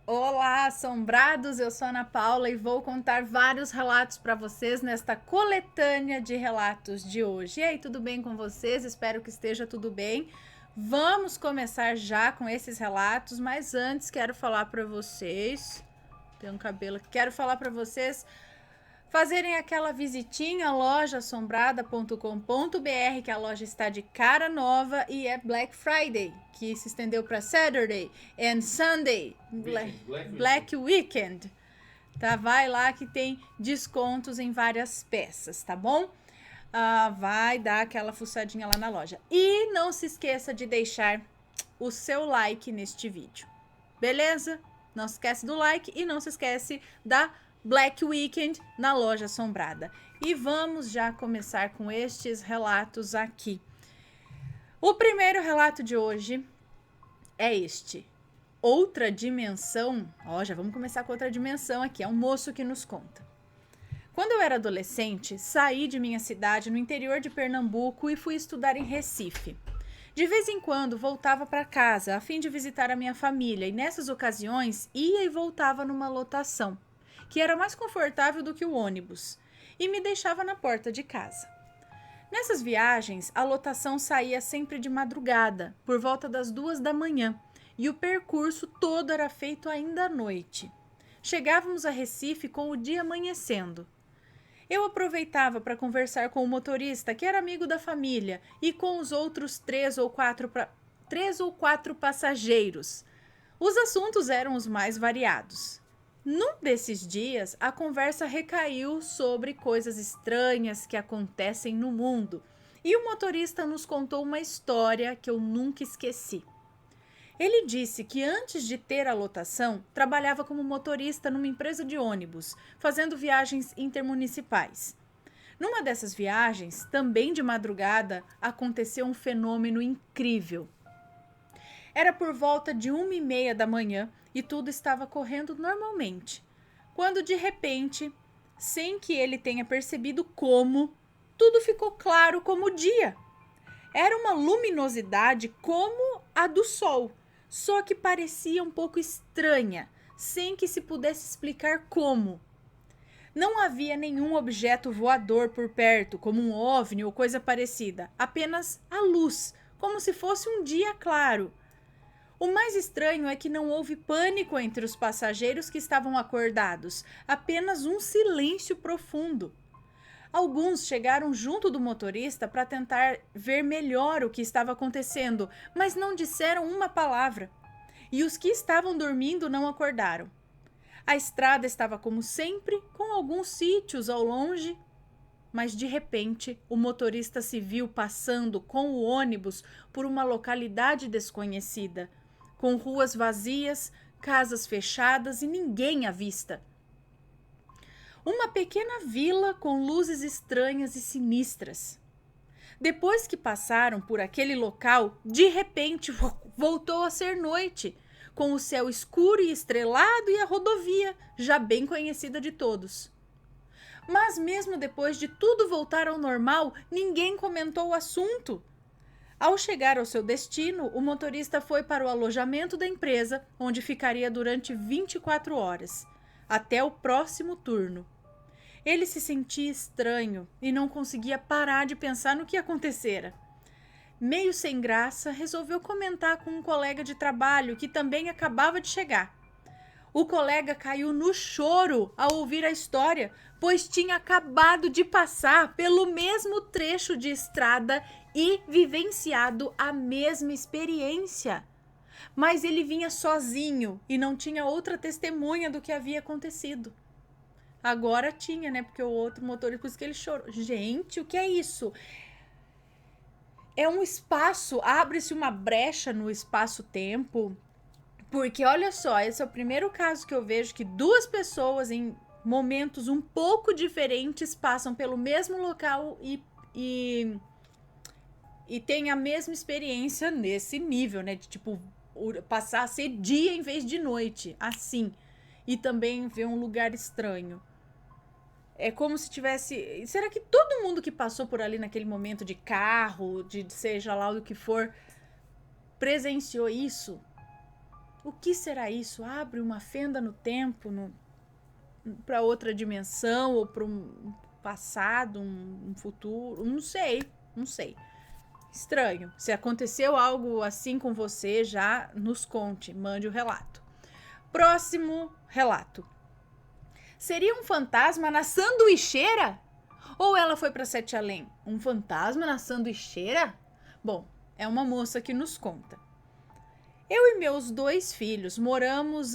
Olá, assombrados! Eu sou a Ana Paula e vou contar vários relatos para vocês nesta coletânea de relatos de hoje. E aí, tudo bem com vocês? Espero que esteja tudo bem. Vamos começar já com esses relatos, mas antes quero falar para vocês. Tem um cabelo aqui. Quero falar para vocês fazerem aquela visitinha lojaassombrada.com.br, que a loja está de cara nova e é Black Friday, que se estendeu para Saturday and Sunday, Black Weekend. Tá? Vai lá que tem descontos em várias peças, tá bom? Vai dar aquela fuçadinha lá na loja. E não se esqueça de deixar o seu like neste vídeo, beleza? Não se esquece do like e não se esquece da Black Weekend na loja assombrada. E vamos já começar com estes relatos aqui. O primeiro relato de hoje é este. Outra dimensão. Já vamos começar com outra dimensão aqui. É um moço que nos conta. Quando eu era adolescente, saí de minha cidade no interior de Pernambuco e fui estudar em Recife. De vez em quando voltava para casa a fim de visitar a minha família e nessas ocasiões ia e voltava numa lotação, que era mais confortável do que o ônibus, e me deixava na porta de casa. Nessas viagens, a lotação saía sempre de madrugada, por volta das 2 da manhã, e o percurso todo era feito ainda à noite. Chegávamos a Recife com o dia amanhecendo. Eu aproveitava para conversar com o motorista, que era amigo da família, e com os outros 3 ou 4 passageiros. Os assuntos eram os mais variados. Num desses dias, a conversa recaiu sobre coisas estranhas que acontecem no mundo, e o motorista nos contou uma história que eu nunca esqueci. Ele disse que antes de ter a lotação, trabalhava como motorista numa empresa de ônibus, fazendo viagens intermunicipais. Numa dessas viagens, também de madrugada, aconteceu um fenômeno incrível. Era por volta de 1h30 da manhã e tudo estava correndo normalmente, quando de repente, sem que ele tenha percebido como, tudo ficou claro como o dia. Era uma luminosidade como a do sol, só que parecia um pouco estranha, sem que se pudesse explicar como. Não havia nenhum objeto voador por perto, como um OVNI ou coisa parecida, apenas a luz, como se fosse um dia claro. O mais estranho é que não houve pânico entre os passageiros que estavam acordados, apenas um silêncio profundo. Alguns chegaram junto do motorista para tentar ver melhor o que estava acontecendo, mas não disseram uma palavra. E os que estavam dormindo não acordaram. A estrada estava como sempre, com alguns sítios ao longe, mas de repente o motorista se viu passando com o ônibus por uma localidade desconhecida, com ruas vazias, casas fechadas e ninguém à vista. Uma pequena vila com luzes estranhas e sinistras. Depois que passaram por aquele local, de repente voltou a ser noite, com o céu escuro e estrelado e a rodovia, já bem conhecida de todos. Mas mesmo depois de tudo voltar ao normal, ninguém comentou o assunto. Ao chegar ao seu destino, o motorista foi para o alojamento da empresa, onde ficaria durante 24 horas, até o próximo turno. Ele se sentia estranho e não conseguia parar de pensar no que acontecera. Meio sem graça, resolveu comentar com um colega de trabalho que também acabava de chegar. O colega caiu no choro ao ouvir a história, pois tinha acabado de passar pelo mesmo trecho de estrada e vivenciado a mesma experiência. Mas ele vinha sozinho e não tinha outra testemunha do que havia acontecido. Agora tinha, né? Porque o outro motorista, por isso que ele chorou. Gente, o que é isso? É um espaço, abre-se uma brecha no espaço-tempo. Porque olha só, esse é o primeiro caso que eu vejo que duas pessoas em momentos um pouco diferentes passam pelo mesmo local e tem a mesma experiência nesse nível, né? De tipo, passar a ser dia em vez de noite, assim. E também ver um lugar estranho. É como se tivesse... Será que todo mundo que passou por ali naquele momento de carro, de seja lá o que for, presenciou isso? O que será isso? Abre uma fenda no tempo, para outra dimensão ou para um passado, um futuro? Não sei, não sei. Estranho. Se aconteceu algo assim com você, já nos conte, mande o relato. Próximo relato. Seria um fantasma na sanduicheira? Ou ela foi para Sete Além? Um fantasma na sanduicheira? Bom, é uma moça que nos conta. Eu e meus 2 filhos moramos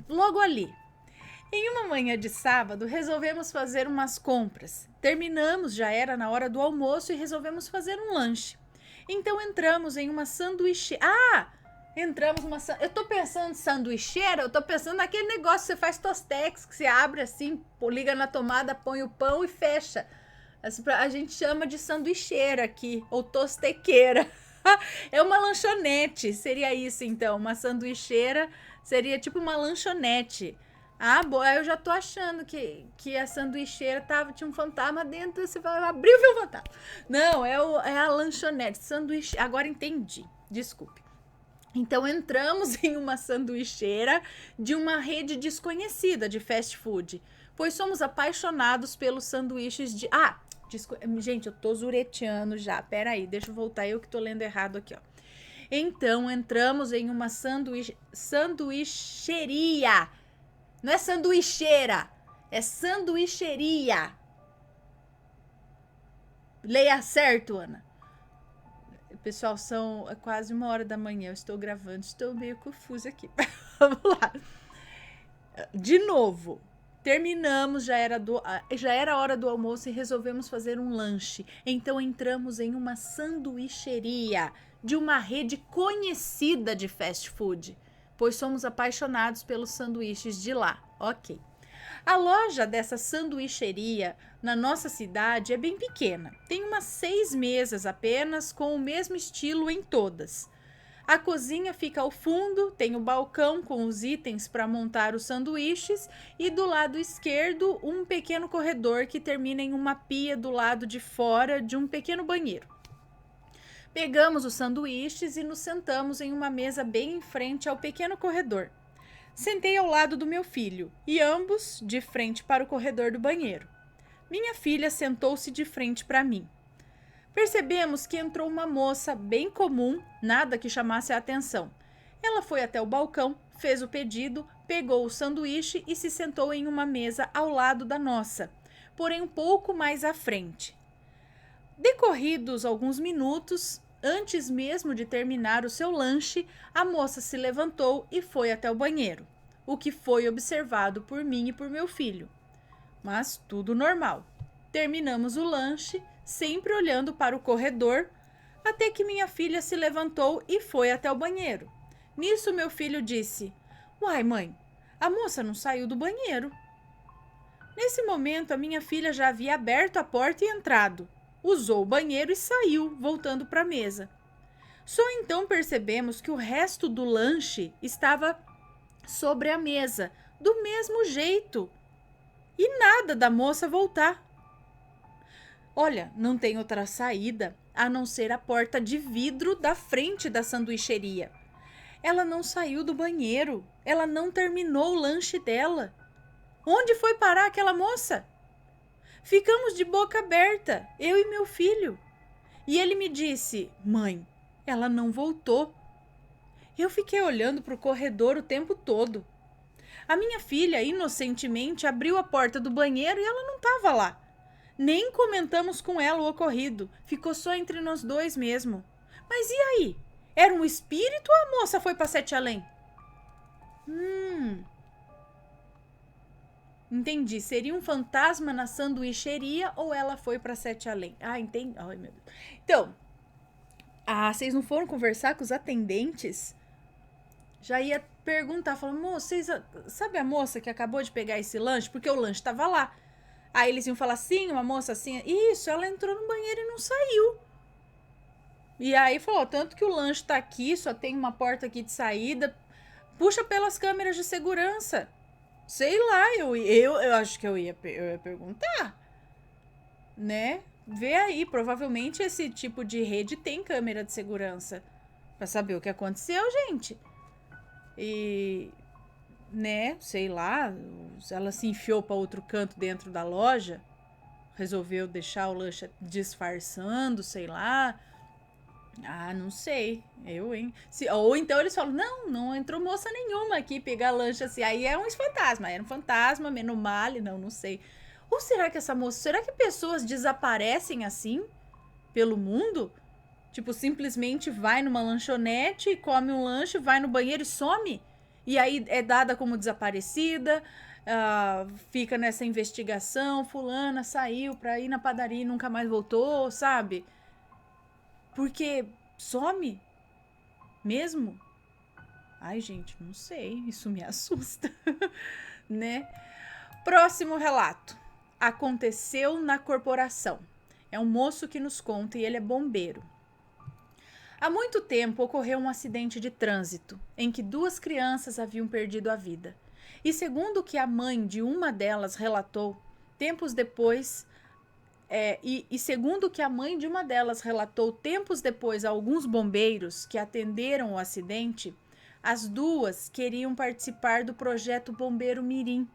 logo ali. Em uma manhã de sábado, resolvemos fazer umas compras. Terminamos, já era na hora do almoço e resolvemos fazer um lanche. Então entramos em uma sanduicheira. Eu tô pensando em sanduicheira, eu tô pensando naquele negócio que você faz tostex, que você abre assim, liga na tomada, põe o pão e fecha. A gente chama de sanduicheira aqui, ou tostequeira. É uma lanchonete, seria isso então. Uma sanduicheira seria tipo uma lanchonete. Boa, eu já tô achando que a sanduicheira tinha um fantasma dentro, você vai abrir e vê o fantasma. Não, é a lanchonete, sanduíche. Agora entendi, desculpe. Então entramos em uma sanduicheira de uma rede desconhecida de fast food, pois somos apaixonados pelos sanduíches de... gente, eu tô zureteando já, peraí, deixa eu voltar, eu que tô lendo errado aqui, ó. Então entramos em uma sanduicheria. Não é sanduicheira, é sanduicheria. Leia certo, Ana. Pessoal, é quase 1h da manhã, eu estou gravando, estou meio confusa aqui. Vamos lá. De novo, terminamos, já era hora do almoço e resolvemos fazer um lanche. Então entramos em uma sanduicheria de uma rede conhecida de fast food, pois somos apaixonados pelos sanduíches de lá. Ok. A loja dessa sanduicheria na nossa cidade é bem pequena. Tem umas 6 mesas apenas, com o mesmo estilo em todas. A cozinha fica ao fundo, tem o balcão com os itens para montar os sanduíches e do lado esquerdo um pequeno corredor que termina em uma pia do lado de fora de um pequeno banheiro. Pegamos os sanduíches e nos sentamos em uma mesa bem em frente ao pequeno corredor. Sentei ao lado do meu filho e ambos de frente para o corredor do banheiro. Minha filha sentou-se de frente para mim. Percebemos que entrou uma moça bem comum, nada que chamasse a atenção. Ela foi até o balcão, fez o pedido, pegou o sanduíche e se sentou em uma mesa ao lado da nossa, porém um pouco mais à frente. Decorridos alguns minutos, antes mesmo de terminar o seu lanche, a moça se levantou e foi até o banheiro, o que foi observado por mim e por meu filho. Mas tudo normal. Terminamos o lanche, sempre olhando para o corredor, até que minha filha se levantou e foi até o banheiro. Nisso, meu filho disse: "Uai, mãe, a moça não saiu do banheiro." Nesse momento, a minha filha já havia aberto a porta e entrado. Usou o banheiro e saiu, voltando para a mesa. Só então percebemos que o resto do lanche estava sobre a mesa, do mesmo jeito. E nada da moça voltar. Olha, não tem outra saída a não ser a porta de vidro da frente da sanduicheria. Ela não saiu do banheiro. Ela não terminou o lanche dela. Onde foi parar aquela moça? Ficamos de boca aberta, eu e meu filho. E ele me disse: "Mãe, ela não voltou." Eu fiquei olhando para o corredor o tempo todo. A minha filha, inocentemente, abriu a porta do banheiro e ela não estava lá. Nem comentamos com ela o ocorrido. Ficou só entre nós 2 mesmo. Mas e aí? Era um espírito ou a moça foi para Sete Além? Entendi. Seria um fantasma na sanduicheria ou ela foi para Sete Além? Entendi. Ai, meu Deus. Então, vocês não foram conversar com os atendentes? Já ia perguntar, falando: "Moça, vocês sabe a moça que acabou de pegar esse lanche?" Porque o lanche estava lá. Aí eles iam falar: "Sim, uma moça assim." Isso, ela entrou no banheiro e não saiu. E aí falou: "Tanto que o lanche tá aqui, só tem uma porta aqui de saída. Puxa pelas câmeras de segurança." Sei lá, eu acho que eu ia perguntar, né? Vê aí, provavelmente esse tipo de rede tem câmera de segurança pra saber o que aconteceu, gente. e, né, sei lá, ela se enfiou para outro canto dentro da loja, resolveu deixar o lanche disfarçando, sei lá. Ah, não sei. Hein? Ou então eles falam: não entrou moça nenhuma aqui pegar lanche assim. Aí é um fantasma. Era um fantasma, menos mal, não sei. Ou será que essa moça. Será que pessoas desaparecem assim pelo mundo? Tipo, simplesmente vai numa lanchonete, come um lanche, vai no banheiro e some? E aí é dada como desaparecida. Fica nessa investigação. Fulana saiu pra ir na padaria e nunca mais voltou, sabe? Porque some mesmo? Ai, gente, não sei. Isso me assusta, né? Próximo relato. Aconteceu na corporação. É um moço que nos conta e ele é bombeiro. Há muito tempo ocorreu um acidente de trânsito em que 2 crianças haviam perdido a vida. E segundo o que a mãe de uma delas relatou, tempos depois, segundo o que a mãe de uma delas relatou tempos depois a alguns bombeiros que atenderam o acidente, as 2 queriam participar do projeto Bombeiro Mirim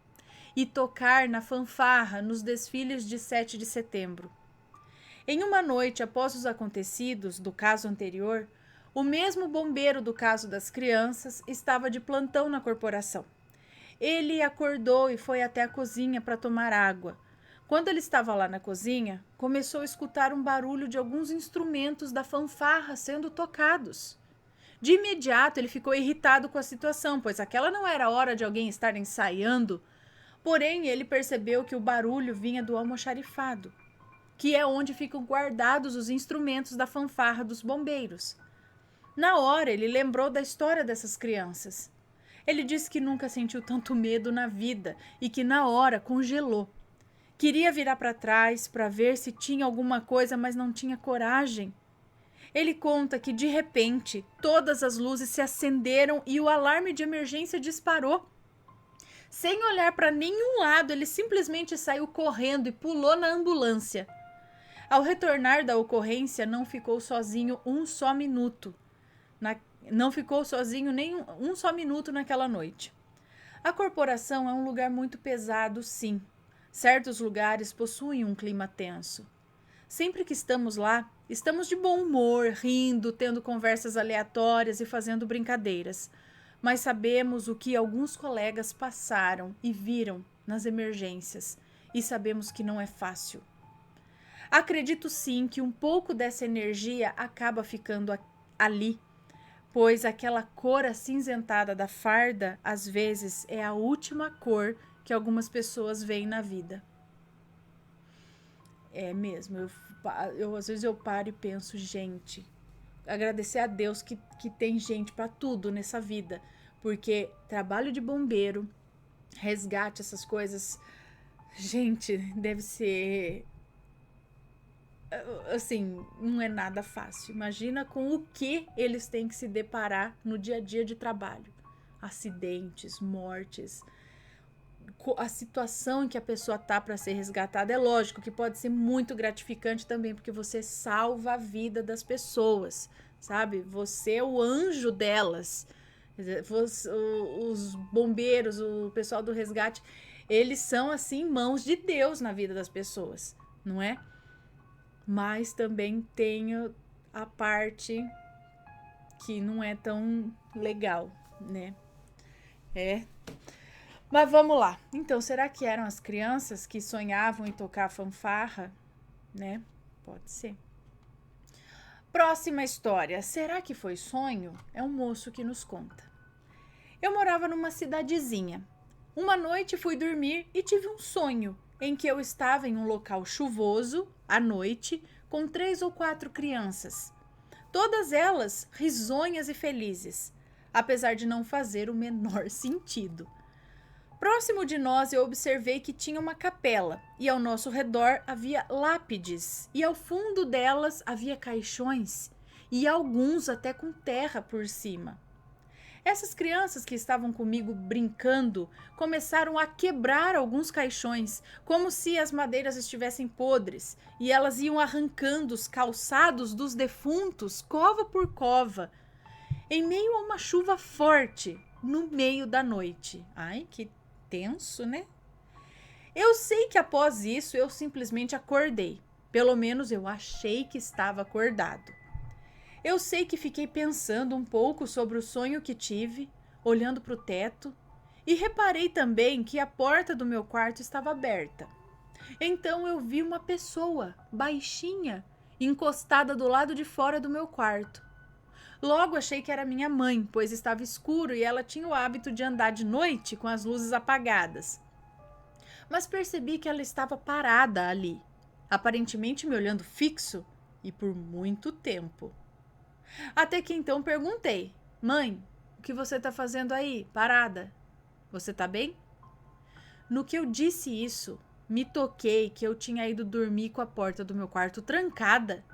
e tocar na fanfarra nos desfiles de 7 de setembro. Em uma noite após os acontecidos do caso anterior, o mesmo bombeiro do caso das crianças estava de plantão na corporação. Ele acordou e foi até a cozinha para tomar água. Quando ele estava lá na cozinha, começou a escutar um barulho de alguns instrumentos da fanfarra sendo tocados. De imediato, ele ficou irritado com a situação, pois aquela não era hora de alguém estar ensaiando. Porém, ele percebeu que o barulho vinha do almoxarifado, que é onde ficam guardados os instrumentos da fanfarra dos bombeiros. Na hora, ele lembrou da história dessas crianças. Ele disse que nunca sentiu tanto medo na vida e que na hora congelou. Queria virar para trás para ver se tinha alguma coisa, mas não tinha coragem. Ele conta que, de repente, todas as luzes se acenderam e o alarme de emergência disparou. Sem olhar para nenhum lado, ele simplesmente saiu correndo e pulou na ambulância. Ao retornar da ocorrência, não ficou sozinho um só minuto. Não ficou sozinho nem um só minuto naquela noite. A corporação é um lugar muito pesado, sim. Certos lugares possuem um clima tenso. Sempre que estamos lá, estamos de bom humor, rindo, tendo conversas aleatórias e fazendo brincadeiras. Mas sabemos o que alguns colegas passaram e viram nas emergências. E sabemos que não é fácil. Acredito sim que um pouco dessa energia acaba ficando ali, pois aquela cor acinzentada da farda, às vezes, é a última cor que algumas pessoas veem na vida. É mesmo, às vezes eu paro e penso, gente, agradecer a Deus que tem gente para tudo nessa vida, porque trabalho de bombeiro, resgate, essas coisas, gente, deve ser... assim, não é nada fácil. Imagina com o que eles têm que se deparar no dia a dia de trabalho. Acidentes, mortes, a situação em que a pessoa tá para ser resgatada. É lógico que pode ser muito gratificante também, porque você salva a vida das pessoas, sabe? Você é o anjo delas. Os bombeiros, o pessoal do resgate, eles são assim mãos de Deus na vida das pessoas, não é? Mas também tem a parte que não é tão legal, né? Mas vamos lá. Então, será que eram as crianças que sonhavam em tocar fanfarra? Né? Pode ser. Próxima história. Será que foi sonho? É um moço que nos conta. Eu morava numa cidadezinha. Uma noite fui dormir e tive um sonho em que eu estava em um local chuvoso, à noite, com 3 ou 4 crianças. Todas elas risonhas e felizes, apesar de não fazer o menor sentido. Próximo de nós eu observei que tinha uma capela e ao nosso redor havia lápides e ao fundo delas havia caixões e alguns até com terra por cima. Essas crianças que estavam comigo brincando começaram a quebrar alguns caixões, como se as madeiras estivessem podres, e elas iam arrancando os calçados dos defuntos, cova por cova. Em meio a uma chuva forte, no meio da noite. Ai, que tenso, né? Eu sei que após isso eu simplesmente acordei. Pelo menos eu achei que estava acordado. Eu sei que fiquei pensando um pouco sobre o sonho que tive, olhando para o teto, e reparei também que a porta do meu quarto estava aberta. Então eu vi uma pessoa, baixinha, encostada do lado de fora do meu quarto. Logo achei que era minha mãe, pois estava escuro e ela tinha o hábito de andar de noite com as luzes apagadas. Mas percebi que ela estava parada ali, aparentemente me olhando fixo e por muito tempo. Até que então perguntei: Mãe, o que você está fazendo aí, parada? Você está bem? No que eu disse isso, me toquei que eu tinha ido dormir com a porta do meu quarto trancada.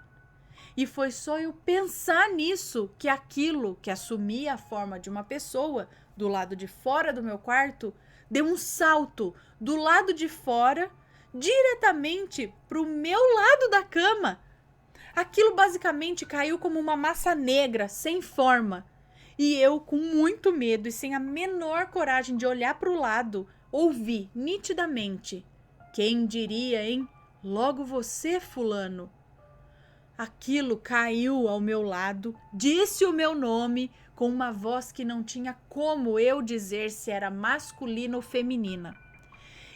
E foi só eu pensar nisso que aquilo que assumia a forma de uma pessoa do lado de fora do meu quarto deu um salto do lado de fora diretamente para o meu lado da cama. Aquilo basicamente caiu como uma massa negra, sem forma. E eu, com muito medo e sem a menor coragem de olhar para o lado, ouvi nitidamente: Quem diria, hein? Logo você, fulano. Aquilo caiu ao meu lado, disse o meu nome com uma voz que não tinha como eu dizer se era masculina ou feminina.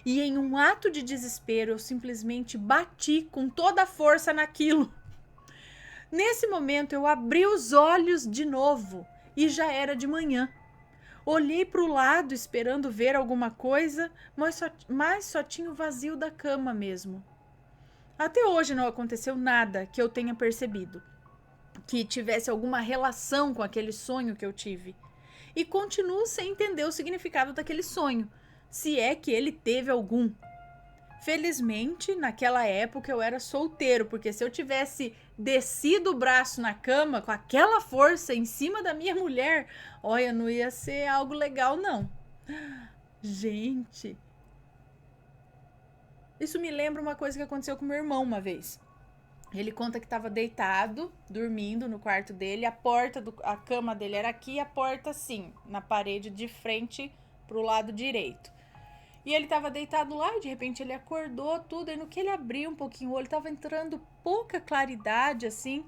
E em um ato de desespero, eu simplesmente bati com toda a força naquilo. Nesse momento, eu abri os olhos de novo e já era de manhã. Olhei para o lado esperando ver alguma coisa, mas só tinha o vazio da cama mesmo. Até hoje não aconteceu nada que eu tenha percebido que tivesse alguma relação com aquele sonho que eu tive. E continuo sem entender o significado daquele sonho, se é que ele teve algum. Felizmente, naquela época eu era solteiro, porque se eu tivesse descido o braço na cama com aquela força em cima da minha mulher, olha, não ia ser algo legal, não. Gente, isso me lembra uma coisa que aconteceu com meu irmão uma vez. Ele conta que estava deitado, dormindo no quarto dele, a cama dele era aqui e a porta assim, na parede de frente pro lado direito. E ele estava deitado lá e de repente ele acordou tudo, e no que ele abriu um pouquinho o olho, estava entrando pouca claridade assim.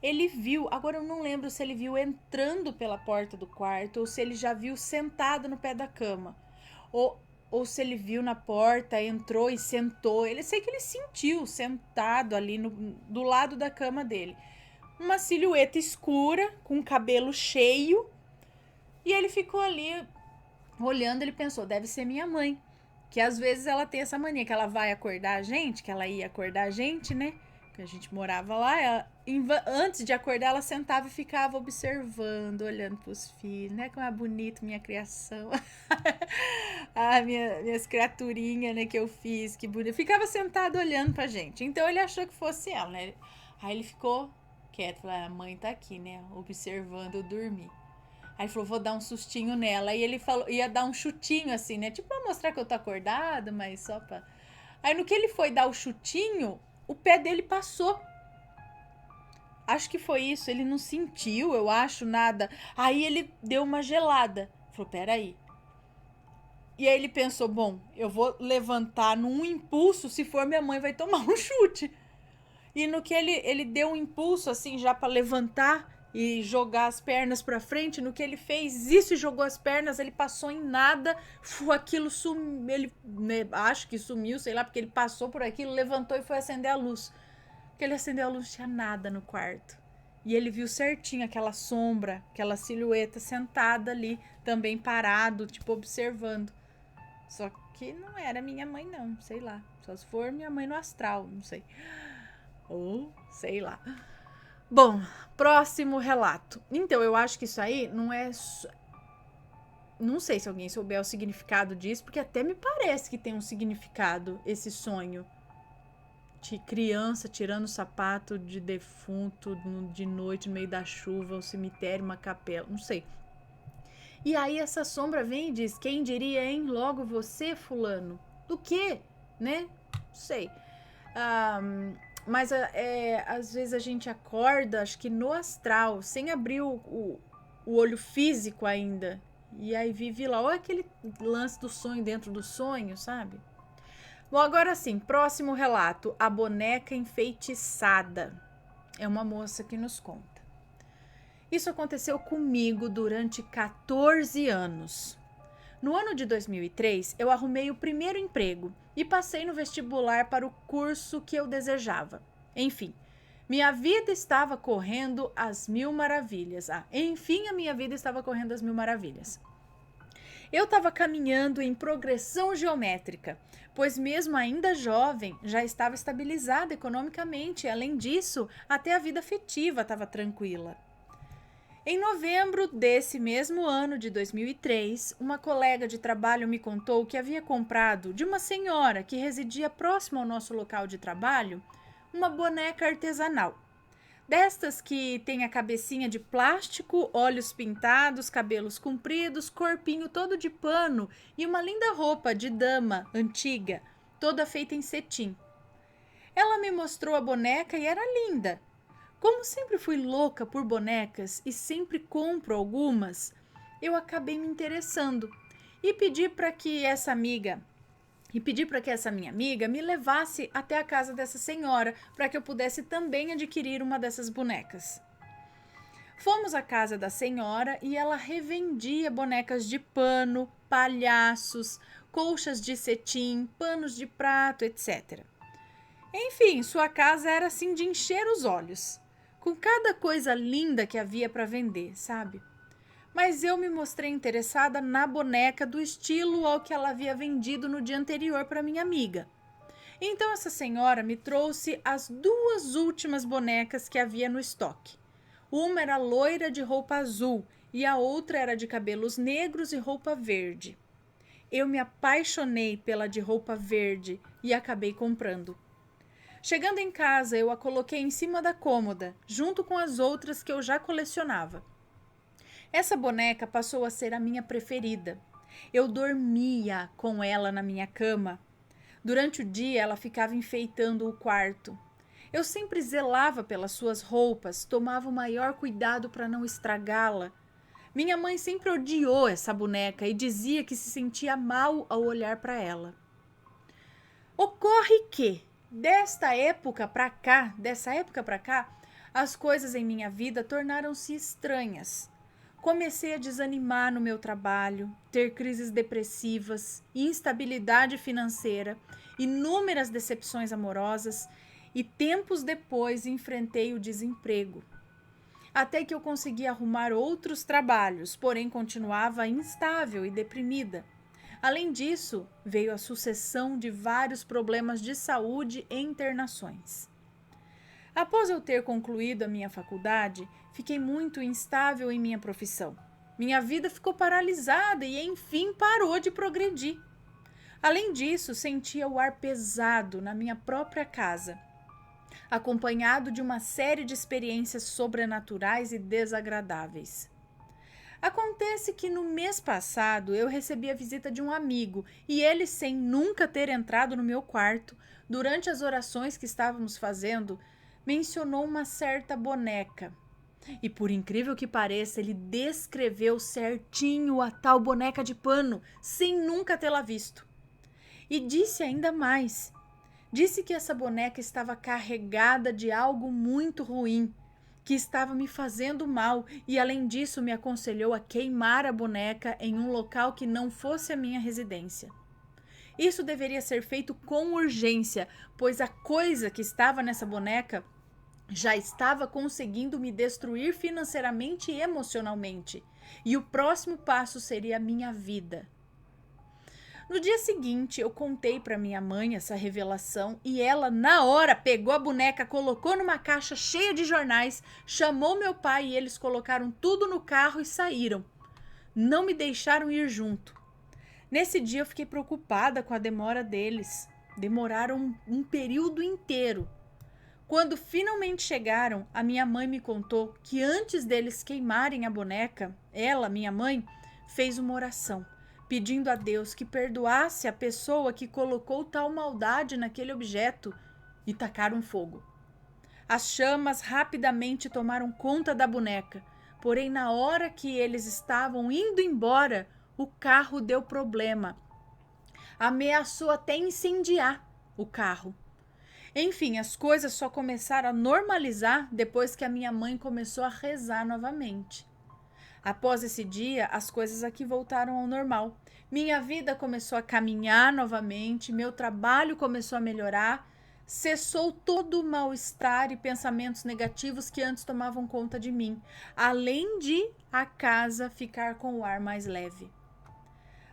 Ele viu, agora eu não lembro se ele viu entrando pela porta do quarto ou se ele já viu sentado no pé da cama. Ou se ele viu na porta, entrou e sentou. Ele sei que ele sentiu sentado ali do lado da cama dele. Uma silhueta escura, com cabelo cheio. E ele ficou ali olhando, ele pensou, deve ser minha mãe. Que às vezes ela tem essa mania, que ela vai acordar a gente, que ela ia acordar a gente, né? Que a gente morava lá, antes de acordar, ela sentava e ficava observando, olhando pros filhos, né? Como é bonito minha criação. Minhas criaturinhas, né, que eu fiz, que bonito. Ficava sentado olhando pra gente. Então ele achou que fosse ela, né? Aí ele ficou quieto, falou, a mãe tá aqui, né? Observando eu dormir. Aí ele falou, vou dar um sustinho nela. Aí ele falou, ia dar um chutinho assim, né? Tipo pra mostrar que eu tô acordado, mas só pra... Aí no que ele foi dar o chutinho, o pé dele passou. Acho que foi isso, ele não sentiu, eu acho, nada. Aí ele deu uma gelada. Falou, peraí. E aí ele pensou, bom, eu vou levantar num impulso, se for minha mãe vai tomar um chute. E no que ele deu um impulso assim já para levantar e jogar as pernas para frente, no que ele fez isso e jogou as pernas, ele passou em nada, aquilo sumiu, ele, né, acho que sumiu, sei lá, porque ele passou por aquilo, levantou e foi acender a luz. Porque ele acendeu a luz, não tinha nada no quarto. E ele viu certinho aquela sombra, aquela silhueta sentada ali, também parado, tipo observando. Só que não era minha mãe não, sei lá. Só se for minha mãe no astral, não sei. Ou sei lá. Bom, próximo relato. Então, eu acho que isso aí não é... Não sei se alguém souber o significado disso, porque até me parece que tem um significado esse sonho. De criança tirando o sapato de defunto de noite no meio da chuva, um cemitério, uma capela, não sei. E aí essa sombra vem e diz, quem diria, hein? Logo você, fulano. Do quê? Né? Não sei. Mas às vezes a gente acorda, acho que no astral, sem abrir o olho físico ainda. E aí vive lá, olha aquele lance do sonho dentro do sonho, sabe? Bom, agora sim, próximo relato, a boneca enfeitiçada. É uma moça que nos conta. Isso aconteceu comigo durante 14 anos. No ano de 2003, eu arrumei o primeiro emprego e passei no vestibular para o curso que eu desejava. Enfim, minha vida estava correndo às mil maravilhas. Enfim, a minha vida estava correndo às mil maravilhas. Eu estava caminhando em progressão geométrica, pois mesmo ainda jovem, já estava estabilizada economicamente. Além disso, até a vida afetiva estava tranquila. Em novembro desse mesmo ano de 2003, uma colega de trabalho me contou que havia comprado de uma senhora que residia próximo ao nosso local de trabalho uma boneca artesanal. Destas que tem a cabecinha de plástico, olhos pintados, cabelos compridos, corpinho todo de pano e uma linda roupa de dama antiga, toda feita em cetim. Ela me mostrou a boneca e era linda. Como sempre fui louca por bonecas e sempre compro algumas, eu acabei me interessando e pedi para que essa minha amiga me levasse até a casa dessa senhora para que eu pudesse também adquirir uma dessas bonecas. Fomos à casa da senhora e ela revendia bonecas de pano, palhaços, colchas de cetim, panos de prato, etc. Enfim, sua casa era assim de encher os olhos, com cada coisa linda que havia para vender, sabe? Mas eu me mostrei interessada na boneca do estilo ao que ela havia vendido no dia anterior para minha amiga. Então essa senhora me trouxe as duas últimas bonecas que havia no estoque. Uma era loira de roupa azul e a outra era de cabelos negros e roupa verde. Eu me apaixonei pela de roupa verde e acabei comprando. Chegando em casa, eu a coloquei em cima da cômoda, junto com as outras que eu já colecionava. Essa boneca passou a ser a minha preferida. Eu dormia com ela na minha cama. Durante o dia, ela ficava enfeitando o quarto. Eu sempre zelava pelas suas roupas, tomava o maior cuidado para não estragá-la. Minha mãe sempre odiou essa boneca e dizia que se sentia mal ao olhar para ela. Ocorre que, dessa época para cá, as coisas em minha vida tornaram-se estranhas. Comecei a desanimar no meu trabalho, ter crises depressivas, instabilidade financeira, inúmeras decepções amorosas e tempos depois enfrentei o desemprego. Até que eu consegui arrumar outros trabalhos, porém continuava instável e deprimida. Além disso, veio a sucessão de vários problemas de saúde e internações. Após eu ter concluído a minha faculdade, fiquei muito instável em minha profissão. Minha vida ficou paralisada e, enfim, parou de progredir. Além disso, sentia o ar pesado na minha própria casa, acompanhado de uma série de experiências sobrenaturais e desagradáveis. Acontece que no mês passado eu recebi a visita de um amigo e ele, sem nunca ter entrado no meu quarto, durante as orações que estávamos fazendo, mencionou uma certa boneca. E por incrível que pareça, ele descreveu certinho a tal boneca de pano, sem nunca tê-la visto. E disse ainda mais. Disse que essa boneca estava carregada de algo muito ruim, que estava me fazendo mal e, além disso, me aconselhou a queimar a boneca em um local que não fosse a minha residência. Isso deveria ser feito com urgência, pois a coisa que estava nessa boneca já estava conseguindo me destruir financeiramente e emocionalmente, e o próximo passo seria a minha vida. No dia seguinte, eu contei para minha mãe essa revelação e ela, na hora, pegou a boneca, colocou numa caixa cheia de jornais, chamou meu pai e eles colocaram tudo no carro e saíram. Não me deixaram ir junto. Nesse dia eu fiquei preocupada com a demora deles. Demoraram um período inteiro. Quando finalmente chegaram, a minha mãe me contou que antes deles queimarem a boneca, ela, minha mãe, fez uma oração, pedindo a Deus que perdoasse a pessoa que colocou tal maldade naquele objeto e tacaram fogo. As chamas rapidamente tomaram conta da boneca, Porém, na hora que eles estavam indo embora, o carro deu problema. Ameaçou até incendiar o carro. Enfim, as coisas só começaram a normalizar depois que a minha mãe começou a rezar novamente. Após esse dia, as coisas aqui voltaram ao normal. Minha vida começou a caminhar novamente, meu trabalho começou a melhorar, cessou todo o mal-estar e pensamentos negativos que antes tomavam conta de mim, além de a casa ficar com o ar mais leve.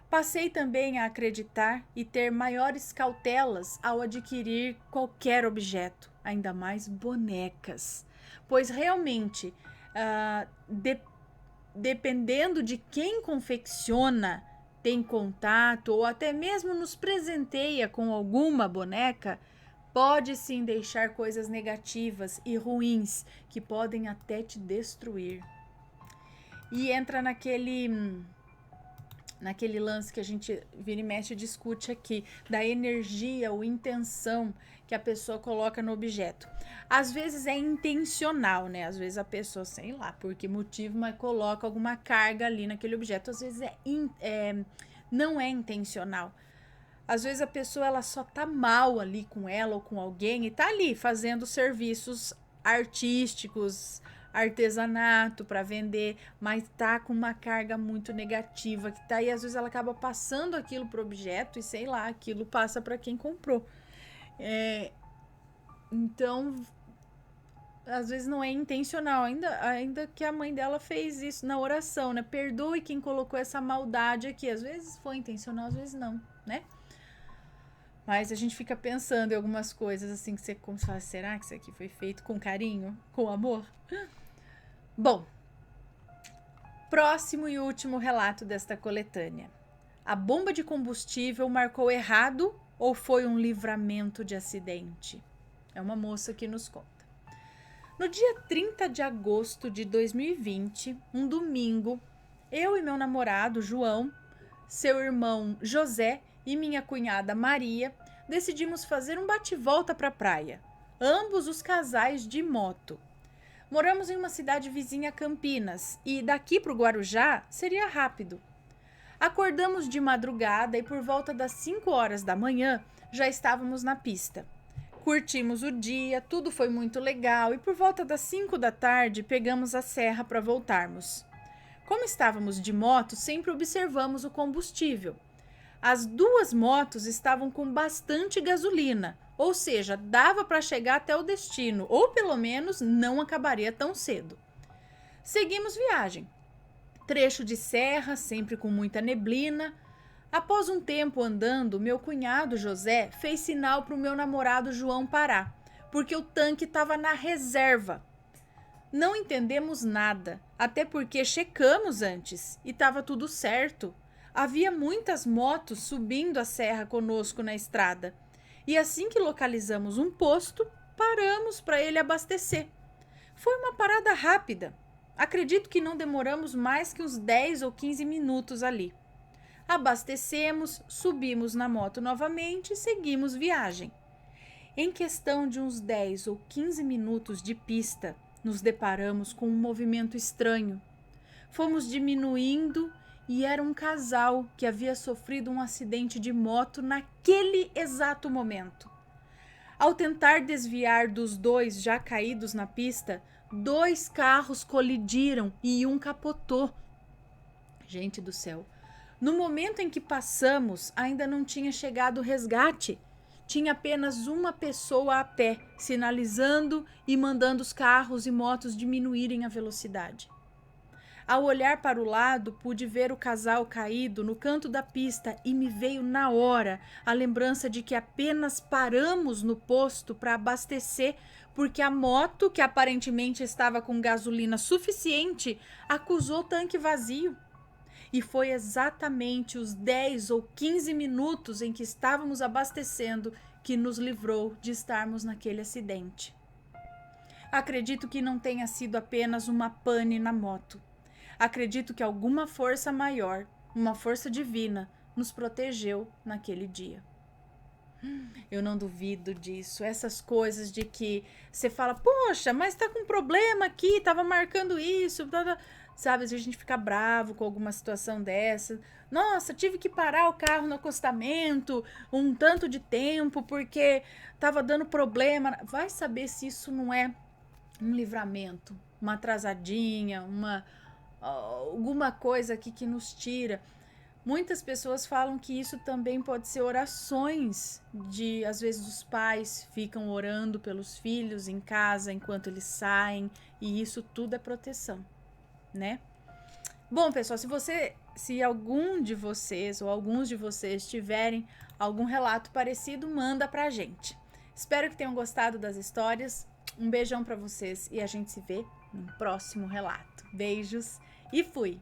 Passei também a acreditar e ter maiores cautelas ao adquirir qualquer objeto, ainda mais bonecas, pois realmente, dependendo de quem confecciona, tem contato ou até mesmo nos presenteia com alguma boneca, pode sim deixar coisas negativas e ruins que podem até te destruir. E entra naquele lance que a gente vira e mexe e discute aqui, da energia ou intenção que a pessoa coloca no objeto. Às vezes é intencional, né? Às vezes a pessoa, sei lá por que motivo, mas coloca alguma carga ali naquele objeto. Às vezes não é intencional. Às vezes a pessoa ela só tá mal ali com ela ou com alguém e tá ali fazendo serviços artísticos, artesanato para vender, mas tá com uma carga muito negativa que tá, e às vezes ela acaba passando aquilo pro objeto e sei lá, aquilo passa para quem comprou. Então, às vezes não é intencional, ainda que a mãe dela fez isso na oração, né? Perdoe quem colocou essa maldade aqui. Às vezes foi intencional, às vezes não, né? Mas a gente fica pensando em algumas coisas assim que você fala, será que isso aqui foi feito com carinho, com amor? Bom, próximo e último relato desta coletânea. A bomba de combustível marcou errado ou foi um livramento de acidente? É uma moça que nos conta. No dia 30 de agosto de 2020, um domingo, eu e meu namorado, João, seu irmão José e minha cunhada Maria decidimos fazer um bate-volta para a praia. Ambos os casais de moto. Moramos em uma cidade vizinha a Campinas e daqui para o Guarujá seria rápido. Acordamos de madrugada e por volta das 5 horas da manhã já estávamos na pista. Curtimos o dia, tudo foi muito legal e por volta das 5 da tarde pegamos a serra para voltarmos. Como estávamos de moto, sempre observamos o combustível. As duas motos estavam com bastante gasolina, ou seja, dava para chegar até o destino, ou pelo menos não acabaria tão cedo. Seguimos viagem. Trecho de serra, sempre com muita neblina. Após um tempo andando, meu cunhado José fez sinal para o meu namorado João parar, porque o tanque estava na reserva. Não entendemos nada, até porque checamos antes e estava tudo certo. Havia muitas motos subindo a serra conosco na estrada. E assim que localizamos um posto, paramos para ele abastecer. Foi uma parada rápida. Acredito que não demoramos mais que uns 10 ou 15 minutos ali. Abastecemos, subimos na moto novamente e seguimos viagem. Em questão de uns 10 ou 15 minutos de pista, nos deparamos com um movimento estranho. Fomos diminuindo e era um casal que havia sofrido um acidente de moto naquele exato momento. Ao tentar desviar dos dois já caídos na pista, 2 carros colidiram e um capotou. Gente do céu! No momento em que passamos, ainda não tinha chegado o resgate. Tinha apenas uma pessoa a pé, sinalizando e mandando os carros e motos diminuírem a velocidade. Ao olhar para o lado, pude ver o casal caído no canto da pista e me veio na hora a lembrança de que apenas paramos no posto para abastecer porque a moto, que aparentemente estava com gasolina suficiente, acusou o tanque vazio. E foi exatamente os 10 ou 15 minutos em que estávamos abastecendo que nos livrou de estarmos naquele acidente. Acredito que não tenha sido apenas uma pane na moto. Acredito que alguma força maior, uma força divina, nos protegeu naquele dia. Eu não duvido disso. Essas coisas de que você fala, poxa, mas tá com problema aqui, tava marcando isso, blá, blá. Sabe, a gente fica bravo com alguma situação dessa. Nossa, tive que parar o carro no acostamento um tanto de tempo porque tava dando problema. Vai saber se isso não é um livramento, uma atrasadinha, alguma coisa aqui que nos tira. Muitas pessoas falam que isso também pode ser orações de, às vezes, os pais ficam orando pelos filhos em casa enquanto eles saem, e isso tudo é proteção, né? Bom, pessoal, se algum de vocês ou alguns de vocês tiverem algum relato parecido, manda pra gente. Espero que tenham gostado das histórias. Um beijão pra vocês e a gente se vê no próximo relato. Beijos e fui!